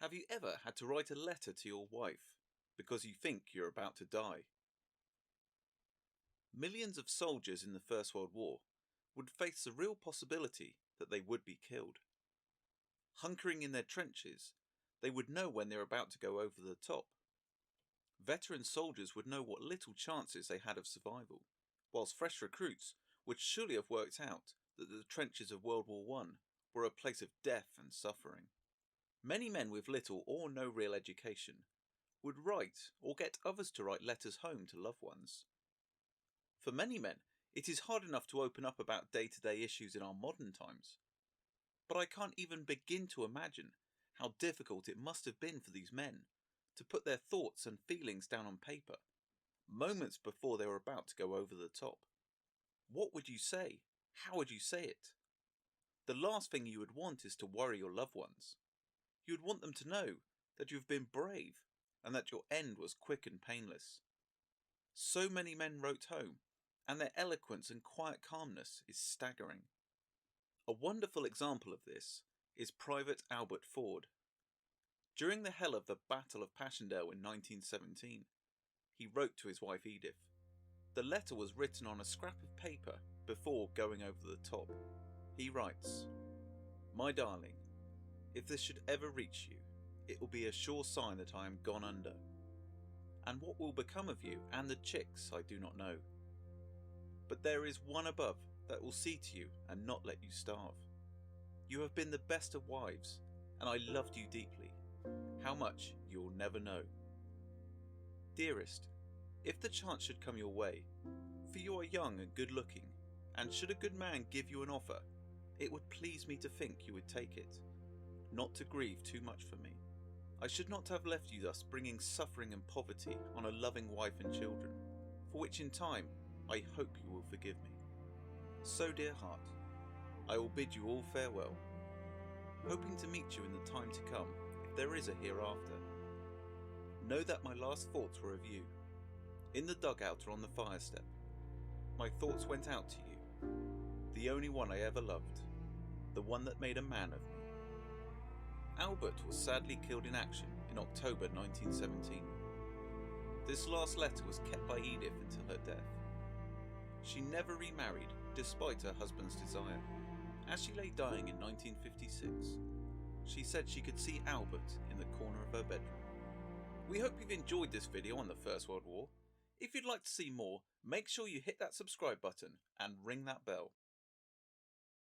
Have you ever had to write a letter to your wife because you think you're about to die? Millions of soldiers in the First World War would face the real possibility that they would be killed. Hunkering in their trenches, they would know when they're about to go over the top. Veteran soldiers would know what little chances they had of survival, whilst fresh recruits would surely have worked out that the trenches of World War I were a place of death and suffering. Many men with little or no real education would write or get others to write letters home to loved ones. For many men, it is hard enough to open up about day-to-day issues in our modern times. But I can't even begin to imagine how difficult it must have been for these men to put their thoughts and feelings down on paper, moments before they were about to go over the top. What would you say? How would you say it? The last thing you would want is to worry your loved ones. You would want them to know that you've been brave and that your end was quick and painless. So many men wrote home, and their eloquence and quiet calmness is staggering. A wonderful example of this is Private Albert Ford. During the hell of the Battle of Passchendaele in 1917, he wrote to his wife Edith. The letter was written on a scrap of paper before going over the top. He writes, "My darling, if this should ever reach you, it will be a sure sign that I am gone under. And what will become of you and the chicks I do not know. But there is one above that will see to you and not let you starve. You have been the best of wives, and I loved you deeply. How much you will never know. Dearest, if the chance should come your way, for you are young and good looking, and should a good man give you an offer, it would please me to think you would take it, not to grieve too much for me. I should not have left you thus bringing suffering and poverty on a loving wife and children, for which in time I hope you will forgive me. So dear heart, I will bid you all farewell, hoping to meet you in the time to come if there is a hereafter. Know that my last thoughts were of you, in the dugout or on the fire step. My thoughts went out to you, the only one I ever loved, the one that made a man of me." Albert was sadly killed in action in October 1917. This last letter was kept by Edith until her death. She never remarried despite her husband's desire. As she lay dying in 1956, she said she could see Albert in the corner of her bedroom. We hope you've enjoyed this video on the First World War. If you'd like to see more, make sure you hit that subscribe button and ring that bell.